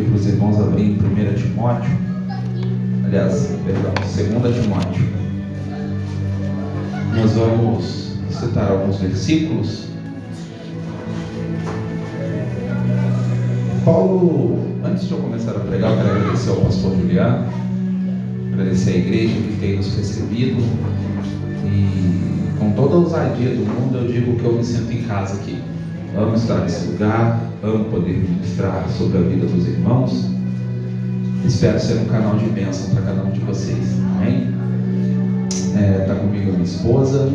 pedir para os irmãos abrirem 1 Timóteo, aliás, perdão, 2 Timóteo. Nós vamos citar alguns versículos. Paulo, antes de eu começar a pregar, eu quero agradecer ao pastor Juliano, agradecer à igreja que tem nos recebido, e com toda a ousadia do mundo eu digo que eu me sinto em casa aqui. Amo estar nesse lugar, amo poder ministrar sobre a vida dos irmãos. Espero ser um canal de bênção para cada um de vocês, amém? Está comigo a minha esposa,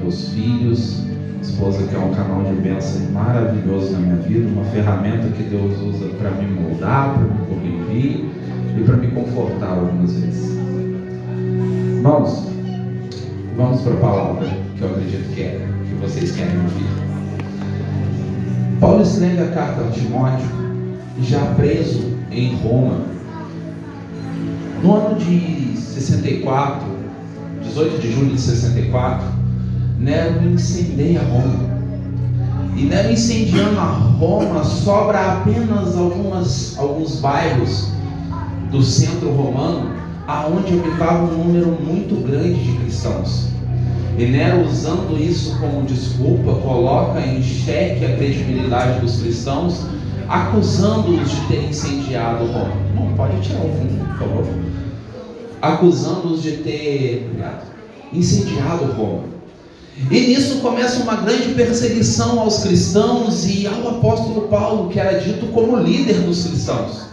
meus filhos. Minha esposa que é um canal de bênção maravilhoso na minha vida, uma ferramenta que Deus usa para me moldar, para me corrigir e para me confortar algumas vezes. Irmãos, vamos para a palavra que eu acredito que vocês querem ouvir. Paulo escreve a carta a Timóteo, já preso em Roma. No ano de 64, 18 de julho de 64, Nero incendeia Roma. E Nero incendiando a Roma, sobra apenas alguns bairros do centro romano, aonde habitava um número muito grande de cristãos. E Nero, usando isso como desculpa, coloca em xeque a credibilidade dos cristãos, acusando-os de ter incendiado Roma. Não, pode tirar o fundo, por favor. Acusando-os de ter incendiado Roma. E nisso começa uma grande perseguição aos cristãos e ao apóstolo Paulo, que era dito como líder dos cristãos.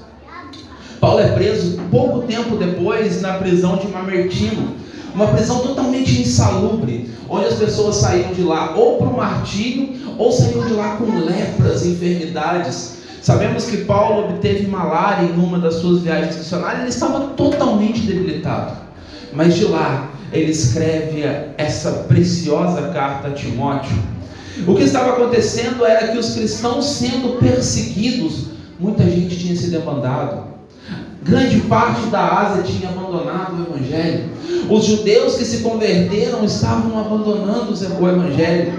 Paulo é preso pouco tempo depois na prisão de Mamertino, uma prisão totalmente insalubre, onde as pessoas saíam de lá ou para o martírio, ou saíam de lá com lepras, enfermidades. Sabemos que Paulo obteve malária em uma das suas viagens missionárias, ele estava totalmente debilitado. Mas de lá, ele escreve essa preciosa carta a Timóteo. O que estava acontecendo era que os cristãos, sendo perseguidos, muita gente tinha se demandado. Grande parte da Ásia tinha abandonado o Evangelho. Os judeus que se converteram estavam abandonando o Evangelho.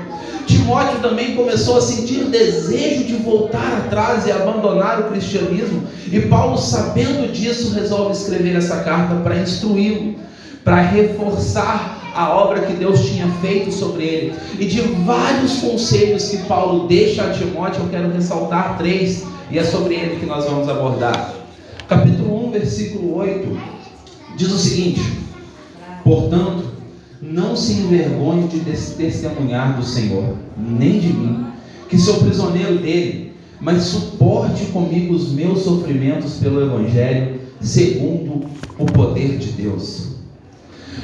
Timóteo também começou a sentir desejo de voltar atrás e abandonar o cristianismo. E Paulo, sabendo disso, resolve escrever essa carta para instruí-lo, para reforçar a obra que Deus tinha feito sobre ele. E de vários conselhos que Paulo deixa a Timóteo, eu quero ressaltar 3, e é sobre ele que nós vamos abordar. Capítulo 1, versículo 8, diz o seguinte: portanto, não se envergonhe de testemunhar do Senhor, nem de mim, que sou prisioneiro dele, mas suporte comigo os meus sofrimentos pelo Evangelho, segundo o poder de Deus.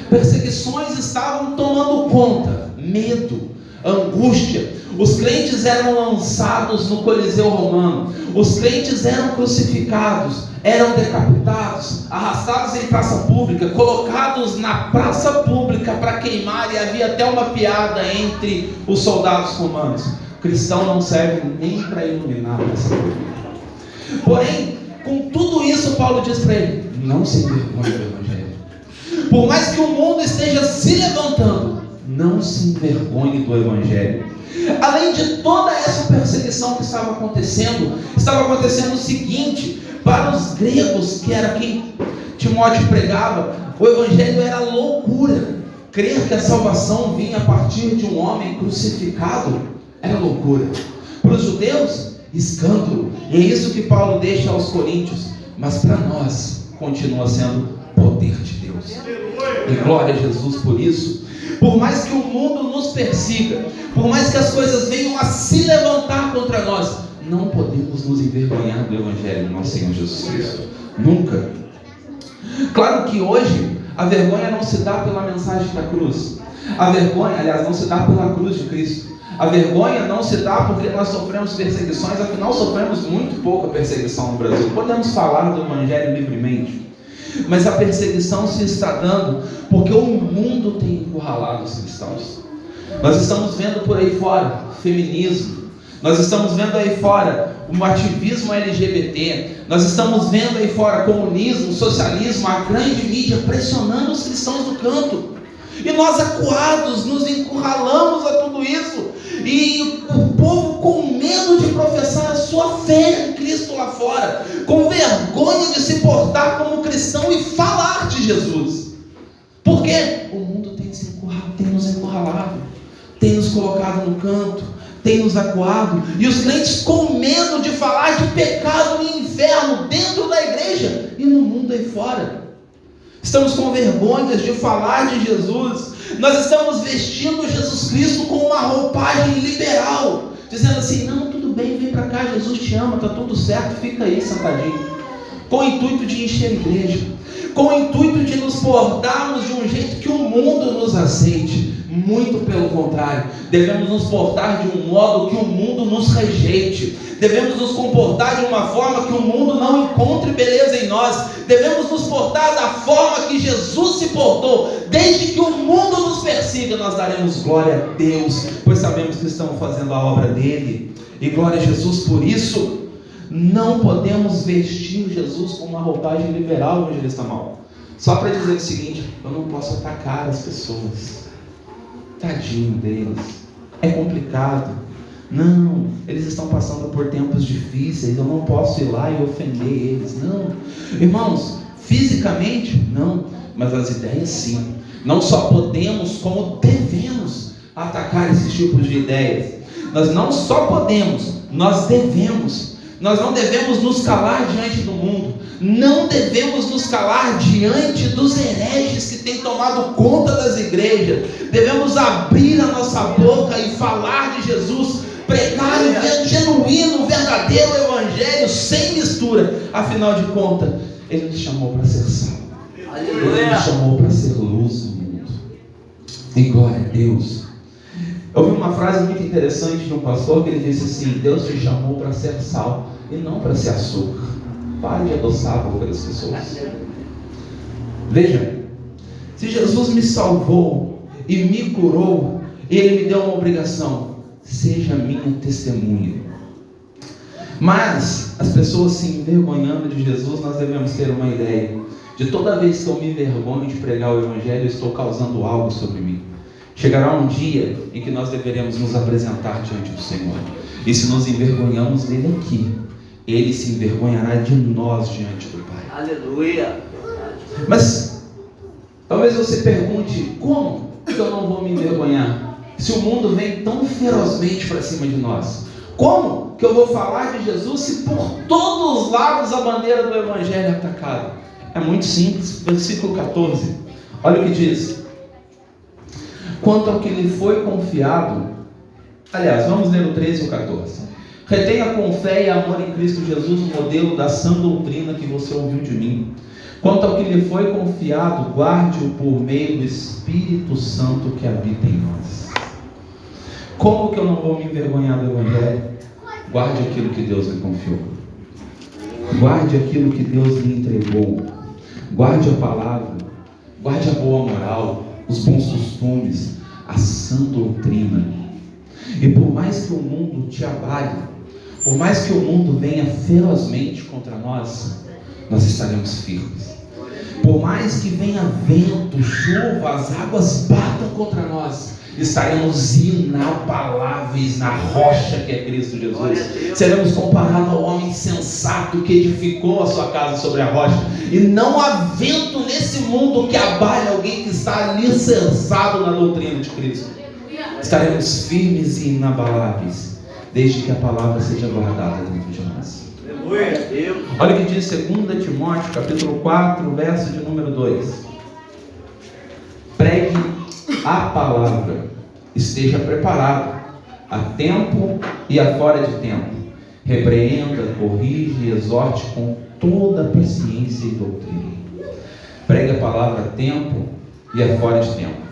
Perseguições estavam tomando conta, medo, angústia. Os crentes eram lançados no Coliseu Romano, os crentes eram crucificados, eram decapitados, arrastados em praça pública, colocados na praça pública para queimar, e havia até uma piada entre os soldados romanos: cristão não serve nem para iluminar a praça pública. Porém, com tudo isso, Paulo diz para ele: não se envergonhe do Evangelho. Por mais que o mundo esteja se levantando, não se envergonhe do Evangelho. Além de toda essa perseguição que estava acontecendo o seguinte: para os gregos, que era quem Timóteo pregava, o Evangelho era loucura. Crer que a salvação vinha a partir de um homem crucificado era loucura. Para os judeus, escândalo. E é isso que Paulo deixa aos coríntios. Mas para nós, continua sendo poder de Deus. E glória a Jesus por isso. Por mais que o mundo nos persiga, por mais que as coisas venham a se levantar contra nós, não podemos nos envergonhar do Evangelho do nosso Senhor Jesus Cristo. Nunca. Claro que hoje a vergonha não se dá pela mensagem da cruz. A vergonha, aliás, não se dá pela cruz de Cristo. A vergonha não se dá porque nós sofremos perseguições. Afinal, sofremos muito pouca perseguição no Brasil. Podemos falar do Evangelho livremente. Mas a perseguição se está dando porque o mundo tem encurralado os cristãos. Nós estamos vendo por aí fora feminismo. Nós estamos vendo aí fora o ativismo LGBT. Nós estamos vendo aí fora comunismo, socialismo, a grande mídia pressionando os cristãos do canto. E nós, acuados, nos encurralamos a tudo isso. E o povo com medo de professar a sua fé em Cristo lá fora. fora, com vergonha de se portar como cristão e falar de Jesus. Porque o mundo tem nos encurralado, tem nos colocado no canto, tem nos acuado, e os crentes com medo de falar de pecado e inferno dentro da igreja e no mundo aí fora. Estamos com vergonha de falar de Jesus. Nós estamos vestindo Jesus Cristo com uma roupagem liberal, dizendo assim: não, tudo bem, vem para cá, Jesus te ama, está tudo certo, fica aí sentadinho, com o intuito de encher a igreja, com o intuito de nos portarmos de um jeito que o mundo nos aceite. Muito pelo contrário, devemos nos portar de um modo que o mundo nos rejeite, devemos nos comportar de uma forma que o mundo não encontre beleza em nós, devemos nos portar da forma que Jesus se portou. Desde que o mundo nos persiga, nós daremos glória a Deus, pois sabemos que estamos fazendo a obra dele, e glória a Jesus por isso. Não podemos vestir Jesus com uma roupagem liberal, evangelista mal, só para dizer o seguinte: eu não posso atacar as pessoas, tadinho deles, é complicado, não, eles estão passando por tempos difíceis, eu não posso ir lá e ofender eles. Não, irmãos, fisicamente não, mas as ideias sim. Não só podemos, como devemos atacar esses tipos de ideias. Nós não só podemos, nós devemos. Nós não devemos nos calar diante do mundo, não devemos nos calar diante dos hereges que têm tomado conta das igrejas. Devemos abrir a nossa boca e falar de Jesus, pregar o genuíno, o verdadeiro evangelho, sem mistura. Afinal de contas, Ele nos chamou para ser sal, Ele nos chamou para ser luz no mundo. E glória a Deus. Eu ouvi uma frase muito interessante de um pastor que ele disse assim: Deus te chamou para ser sal e não para ser açúcar. Pare de adoçar a boca das pessoas. Veja, se Jesus me salvou e me curou, e Ele me deu uma obrigação: seja minha testemunha. Mas as pessoas se envergonhando de Jesus, nós devemos ter uma ideia de toda vez que eu me envergonho de pregar o evangelho, eu estou causando algo sobre mim. Chegará um dia em que nós deveremos nos apresentar diante do Senhor, e se nos envergonhamos dele aqui, Ele se envergonhará de nós diante do Pai. Aleluia. Mas talvez você pergunte: como que eu não vou me envergonhar se o mundo vem tão ferozmente para cima de nós? Como que eu vou falar de Jesus se por todos os lados a bandeira do evangelho é atacada? É muito simples. Versículo 14, olha o que diz: quanto ao que lhe foi confiado. Aliás, vamos ler o 13 e o 14. Retenha com fé e amor em Cristo Jesus o modelo da sã doutrina que você ouviu de mim. Quanto ao que lhe foi confiado, guarde-o por meio do Espírito Santo que habita em nós. Como que eu não vou me envergonhar do evangelho? Guarde aquilo que Deus lhe confiou, guarde aquilo que Deus lhe entregou, guarde a palavra, guarde a boa moral, os bons costumes, a sã doutrina. E por mais que o mundo te abale, por mais que o mundo venha ferozmente contra nós, nós estaremos firmes. Por mais que venha vento, chuva, as águas batam contra nós, estaremos inabaláveis na rocha que é Cristo Jesus. Seremos comparados ao homem sensato que edificou a sua casa sobre a rocha. E não há vento nesse mundo que abale alguém que está alicerçado na doutrina de Cristo. Estaremos firmes e inabaláveis, desde que a palavra seja guardada dentro de nós. Olha o que diz 2 Timóteo capítulo 4, verso de número 2. Pregue a palavra, esteja preparado a tempo e a fora de tempo, repreenda, corrige e exorte com toda paciência e doutrina. Pregue a palavra a tempo e a fora de tempo.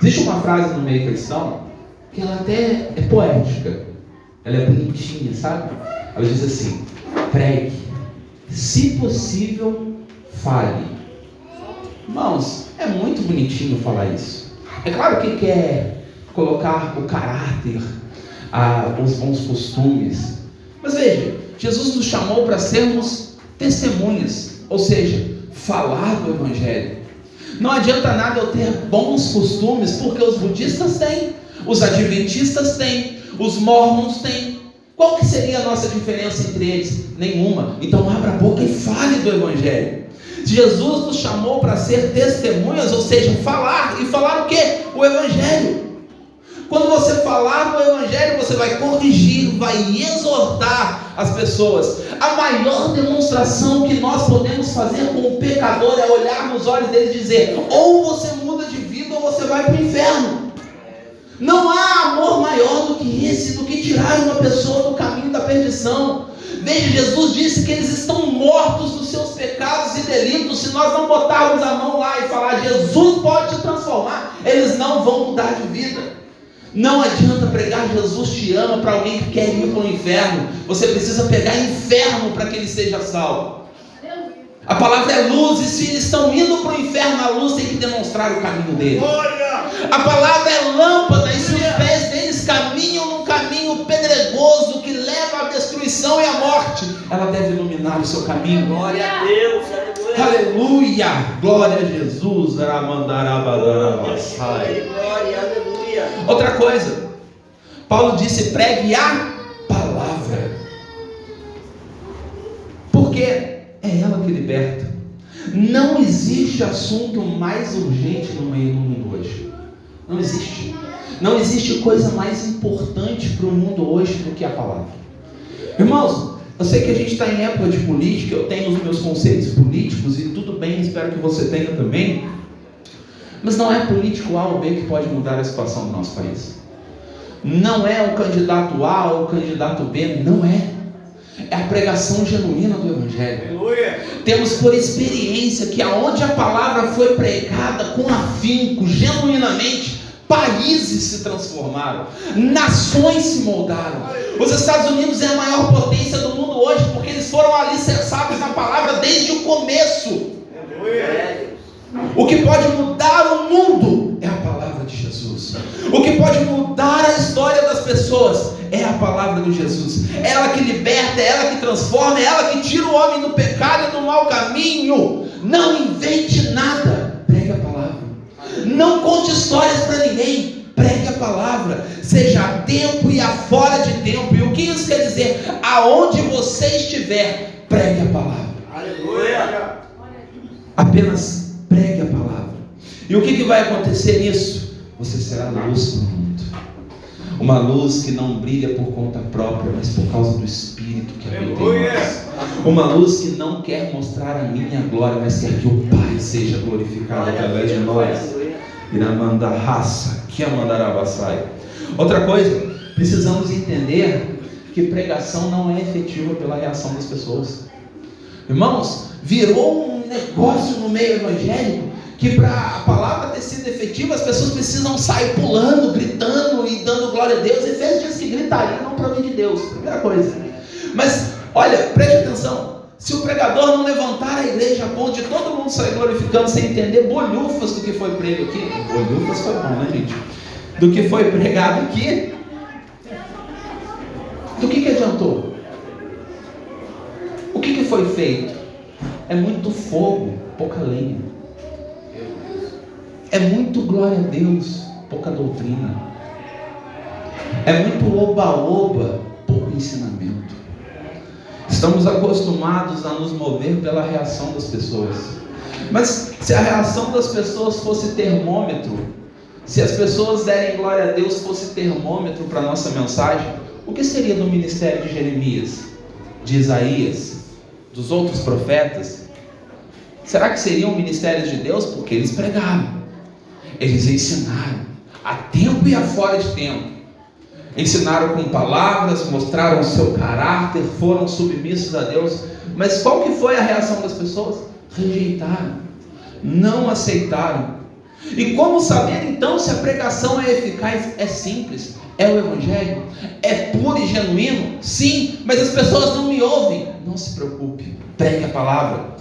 Existe uma frase no meio cristão que ela até é poética, ela é bonitinha, sabe? Ela diz assim: pregue, se possível, fale. Irmãos, é muito bonitinho falar isso. É claro que quer colocar o caráter, os bons costumes. Mas veja, Jesus nos chamou para sermos testemunhas, ou seja, falar do evangelho. Não adianta nada eu ter bons costumes, porque os budistas têm, os adventistas têm, os mormons têm. Qual que seria a nossa diferença entre eles? Nenhuma. Então abra a boca e fale do Evangelho. Jesus nos chamou para ser testemunhas, ou seja, falar. E falar o quê? O Evangelho. Quando você falar do Evangelho, você vai corrigir, vai exortar as pessoas. A maior demonstração que nós podemos fazer com o pecador é olhar nos olhos dele e dizer: ou você muda de vida ou você vai para o inferno. Não há amor maior do que esse, do que tirar uma pessoa do caminho da perdição. Veja, Jesus disse que eles estão mortos nos seus pecados e delitos. Se nós não botarmos a mão lá e falar: Jesus pode te transformar, eles não vão mudar de vida. Não adianta pregar Jesus te ama para alguém que quer ir para o inferno. Você precisa pegar inferno para que ele seja salvo. A palavra é luz, e se eles estão indo para o inferno, a luz tem que demonstrar o caminho deles. A palavra é lâmpada, e se os pés deles caminham num caminho pedregoso que leva à destruição e à morte, ela deve iluminar o seu caminho. Glória a Deus, aleluia, glória a Jesus. Glória, aleluia. Outra coisa, Paulo disse: pregue a palavra, porque é ela que liberta. Não existe assunto mais urgente no meio do mundo hoje. Não existe. Não existe coisa mais importante para o mundo hoje do que a palavra. Irmãos, eu sei que a gente está em época de política, eu tenho os meus conceitos políticos e tudo bem, espero que você tenha também. Mas não é político A ou B que pode mudar a situação do nosso país. Não é o candidato A ou o candidato B, não é. É a pregação genuína do Evangelho. Aleluia. Temos por experiência que aonde a palavra foi pregada com afinco, genuinamente, países se transformaram, nações se moldaram. Os Estados Unidos é a maior potência do mundo hoje, porque eles foram alicerçados na palavra desde o começo. Aleluia. O que pode mudar o mundo é a palavra de Jesus. O que pode mudar a história das pessoas é a palavra de Jesus. É ela que liberta, é ela que transforma, é ela que tira o homem do pecado e do mau caminho. Não invente nada, pregue a palavra. Não conte histórias para ninguém, pregue a palavra. Seja a tempo e a fora de tempo. E o que isso quer dizer? Aonde você estiver, pregue a palavra. Aleluia. Apenas pregue a palavra. E o que vai acontecer nisso? Você será luz para o mundo. Uma luz que não brilha por conta própria, mas por causa do Espírito que habita em nós. Uma luz que não quer mostrar a minha glória, mas quer que o Pai seja glorificado através de nós. Irá mandar raça, que a mandará vassai. Outra coisa, precisamos entender que pregação não é efetiva pela reação das pessoas. Irmãos, virou um negócio no meio evangélico que para a palavra ter sido efetiva, as pessoas precisam sair pulando, gritando e dando glória a Deus. Efésios diz que gritaria não provém de Deus, primeira coisa. Mas, olha, preste atenção, se o pregador não levantar a igreja a ponto de todo mundo sair glorificando sem entender bolhufas do que foi prego aqui, bolhufas foi bom, né, gente? Do que foi pregado aqui, do que adiantou? O que foi feito? É muito fogo, pouca lenha. É muito glória a Deus, pouca doutrina. É muito oba-oba, pouco ensinamento. Estamos acostumados a nos mover pela reação das pessoas. Mas se a reação das pessoas fosse termômetro, se as pessoas derem glória a Deus fosse termômetro para a nossa mensagem, o que seria do ministério de Jeremias, de Isaías, dos outros profetas? Será que seriam ministérios de Deus? Porque eles pregaram, eles ensinaram, a tempo e a fora de tempo. Ensinaram com palavras, mostraram o seu caráter, foram submissos a Deus. Mas qual que foi a reação das pessoas? Rejeitaram, não aceitaram. E como saber então se a pregação é eficaz? É simples, é o Evangelho. É puro e genuíno? Sim, mas as pessoas não me ouvem. Não se preocupe, pregue a palavra.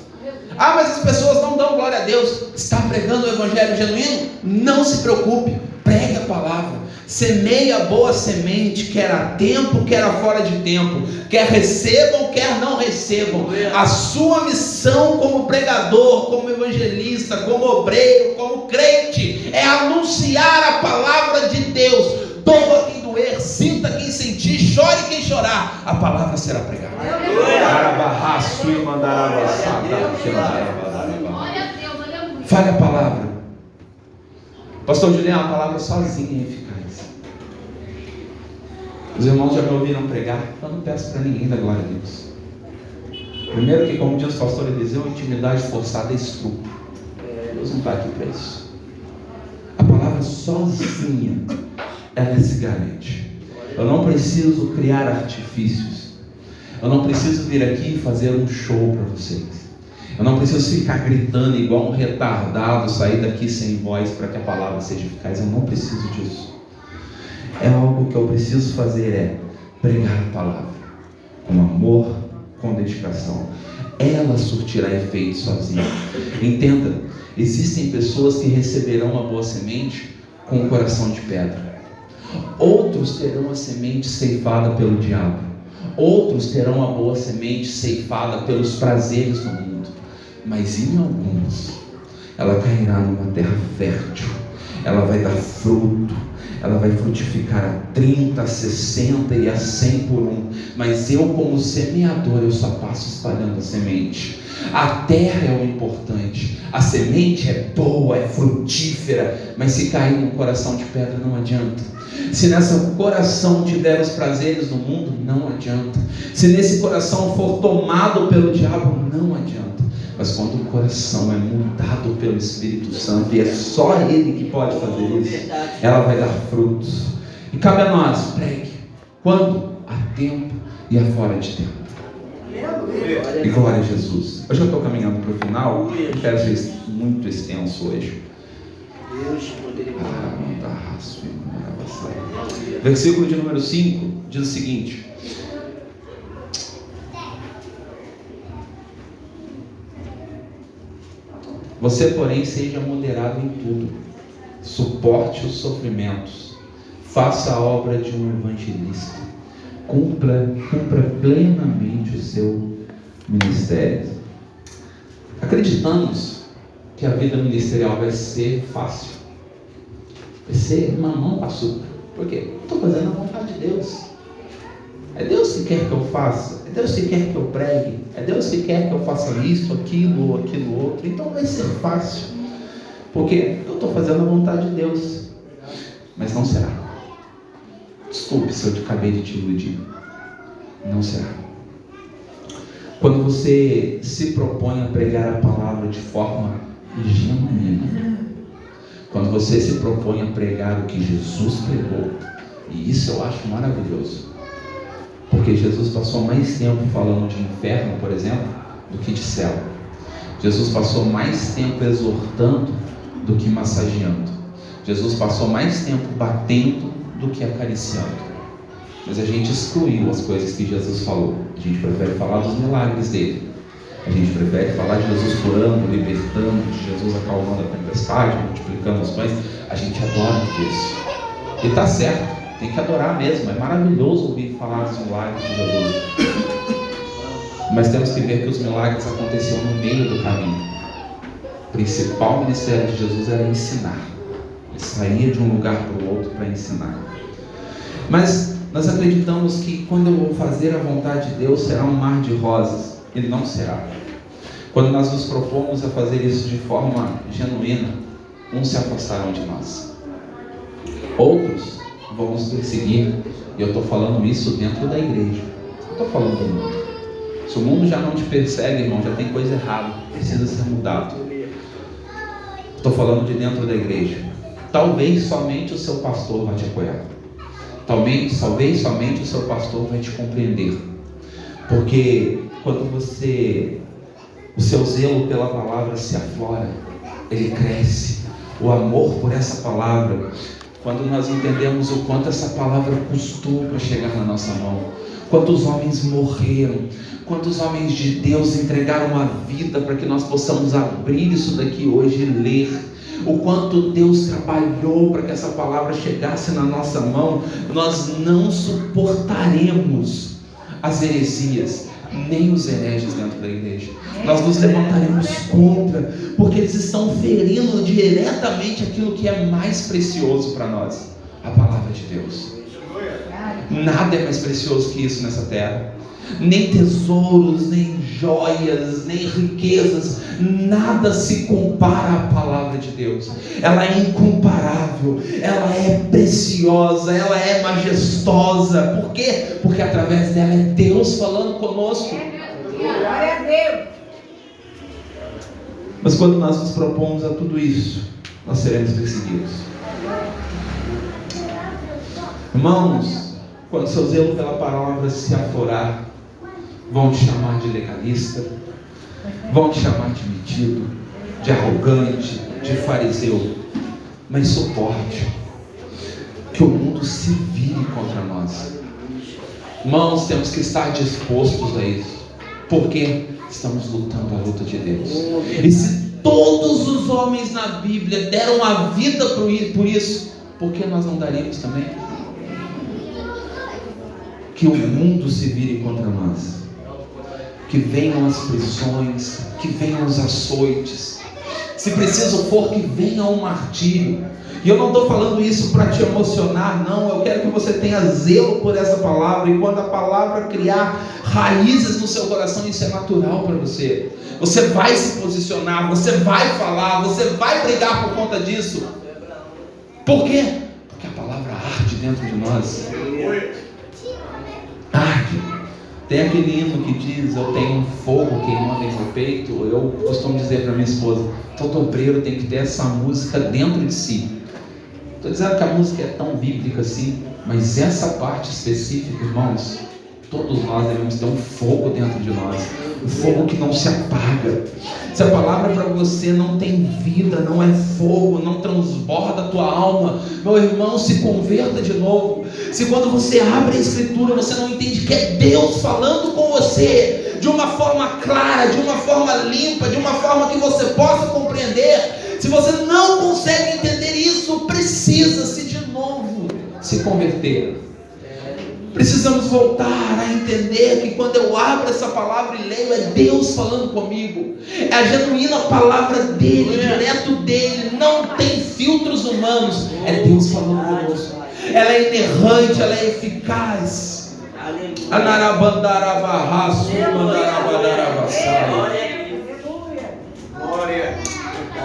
Ah, mas as pessoas não dão glória a Deus. Está pregando o Evangelho genuíno? Não se preocupe, pregue a palavra. Semeia boa semente, quer a tempo, quer a fora de tempo, quer recebam, quer não recebam. A sua missão como pregador, como evangelista, como obreiro, como crente, é anunciar a palavra de Deus. Doa quem doer, sinta quem sentir, chore quem chorar, a palavra será pregada. Fale a palavra. Pastor Julião, a palavra sozinha é eficaz. Os irmãos já me ouviram pregar. Eu não peço para ninguém dar glória a Deus. Primeiro que, como diz o pastor Eliseu, intimidade forçada é estupro. Deus não está aqui para isso. A palavra sozinha, ela se garante. Eu não preciso criar artifícios. Eu não preciso vir aqui e fazer um show para vocês. Eu não preciso ficar gritando igual um retardado, sair daqui sem voz para que a palavra seja eficaz. Eu não preciso disso. É algo que eu preciso fazer, é pregar a palavra com amor, com dedicação. Ela surtirá efeito sozinha. Entenda, existem pessoas que receberão a boa semente com o coração de pedra. Outros terão a semente ceifada pelo diabo. Outros terão a boa semente ceifada pelos prazeres do mundo. Mas em alguns, ela cairá numa terra fértil. Ela vai dar fruto. Ela vai frutificar a 30, a 60 e a 100 por um. Mas eu, como semeador, eu só passo espalhando a semente. A terra é o importante. A semente é boa, é frutífera. Mas se cair num coração de pedra, não adianta. Se nesse coração tiver os prazeres do mundo, não adianta. Se nesse coração for tomado pelo diabo, não adianta. Mas quando o coração é mudado pelo Espírito Santo, e é só Ele que pode fazer isso, ela vai dar frutos. E cabe a nós, pregue. Quando? A tempo e a fora de tempo. E glória a Jesus. Hoje eu estou caminhando para o final. Eu quero ser muito extenso hoje. Versículo de número 5 diz o seguinte: você, porém, seja moderado em tudo, suporte os sofrimentos, faça a obra de um evangelista, cumpra plenamente o seu ministério. Acreditamos que a vida ministerial vai ser fácil, vai ser mamão com açúcar. Por quê? Estou fazendo a vontade de Deus. É Deus que quer que eu faça, é Deus que quer que eu pregue, é Deus que quer que eu faça isso, aquilo outro. Então vai ser fácil, porque eu estou fazendo a vontade de Deus. Mas não será. Desculpe se eu acabei de te iludir. Não será. Quando você se propõe a pregar a palavra de forma genuína, quando você se propõe a pregar o que Jesus pregou, e isso eu acho maravilhoso, porque Jesus passou mais tempo falando de inferno, por exemplo, do que de céu. Jesus passou mais tempo exortando do que massageando. Jesus passou mais tempo batendo do que acariciando. Mas a gente excluiu as coisas que Jesus falou. A gente prefere falar dos milagres dele. A gente prefere falar de Jesus curando, libertando, de Jesus acalmando a tempestade, multiplicando os pães. A gente adora isso. E está certo. Tem que adorar mesmo, é maravilhoso ouvir falar dos milagres de Jesus. Mas temos que ver que os milagres aconteciam no meio do caminho. O principal ministério de Jesus era ensinar. Ele saía de um lugar para o outro para ensinar. Mas nós acreditamos que quando eu vou fazer a vontade de Deus será um mar de rosas. Ele não será. Quando nós nos propomos a fazer isso de forma genuína, uns se afastarão de nós. Outros vão nos perseguir. E eu estou falando isso dentro da igreja. Eu estou falando do mundo. Se o mundo já não te persegue, irmão, já tem coisa errada. Precisa ser mudado. Estou falando de dentro da igreja. Talvez somente o seu pastor vai te apoiar. Talvez somente o seu pastor vai te compreender. Porque quando o seu zelo pela palavra se aflora, ele cresce. O amor por essa palavra, quando nós entendemos o quanto essa palavra custou para chegar na nossa mão, quantos homens morreram, quantos homens de Deus entregaram a vida para que nós possamos abrir isso daqui hoje e ler, o quanto Deus trabalhou para que essa palavra chegasse na nossa mão, nós não suportaremos as heresias, nem os hereges dentro da igreja. Nós nos levantaremos contra, porque eles estão ferindo diretamente aquilo que é mais precioso para nós, a palavra de Deus. Nada é mais precioso que isso nessa terra. Nem tesouros, nem joias, nem riquezas, nada se compara à palavra de Deus. Ela é incomparável, ela é preciosa, ela é majestosa. Por quê? Porque através dela é Deus falando conosco. Glória a Deus. Mas quando nós nos propomos a tudo isso, nós seremos perseguidos. Irmãos, quando seu zelo pela palavra se aflorar, vão te chamar de legalista, vão te chamar de metido, de arrogante, de fariseu. Mas suporte, que o mundo se vire contra nós. Irmãos, temos que estar dispostos a isso, porque estamos lutando a luta de Deus. E se todos os homens na Bíblia deram a vida por isso, por que nós não daríamos também? Que o mundo se vire contra nós, que venham as prisões, que venham os açoites, se preciso for, que venha um martírio. E eu não estou falando isso para te emocionar, não. Eu quero que você tenha zelo por essa palavra. E quando a palavra criar raízes no seu coração, isso é natural para você. Você vai se posicionar, você vai falar, você vai brigar por conta disso. Por quê? Porque a palavra arde dentro de nós. Arde. Tem aquele hino que diz: eu tenho um fogo queimando em meu peito. Eu costumo dizer para minha esposa: todo obreiro tem que ter essa música dentro de si. Estou dizendo que a música é tão bíblica assim, mas essa parte específica, irmãos, todos nós devemos ter um fogo dentro de nós, um fogo que não se apaga. Se a palavra para você não tem vida, não é fogo, não transborda a tua alma, meu irmão, se converta de novo. Se quando você abre a Escritura, você não entende que é Deus falando com você, de uma forma clara, de uma forma limpa, de uma forma que você possa compreender, se você não consegue entender isso, precisa-se de novo se converter. Precisamos voltar a entender que quando eu abro essa palavra e leio, é Deus falando comigo, é a genuína palavra dele, direto dele, não tem filtros humanos, é Deus falando conosco. Ela é inerrante, ela é eficaz.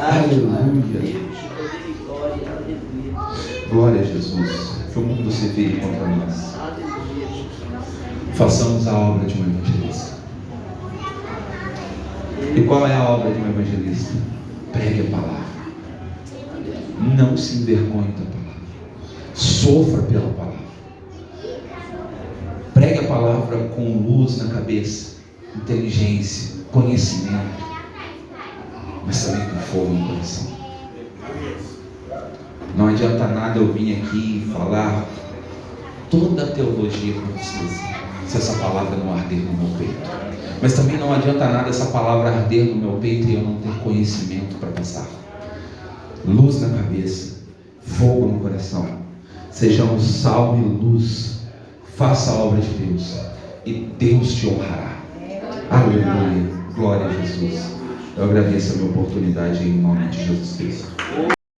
Aleluia. Glória a Jesus. Que o mundo se vire contra nós. Façamos a obra de um evangelista. E qual é a obra de um evangelista? Pregue a palavra. Não se envergonhe da palavra. Sofra pela palavra. Pregue a palavra com luz na cabeça, inteligência, conhecimento, mas também com fogo no coração. Não adianta nada eu vir aqui falar toda a teologia para vocês, se essa palavra não arder no meu peito. Mas também não adianta nada essa palavra arder no meu peito e eu não ter conhecimento para passar. Luz na cabeça, fogo no coração. Sejamos sal e luz. Faça a obra de Deus e Deus te honrará. Aleluia. Glória a Jesus. Eu agradeço a minha oportunidade em nome de Jesus Cristo.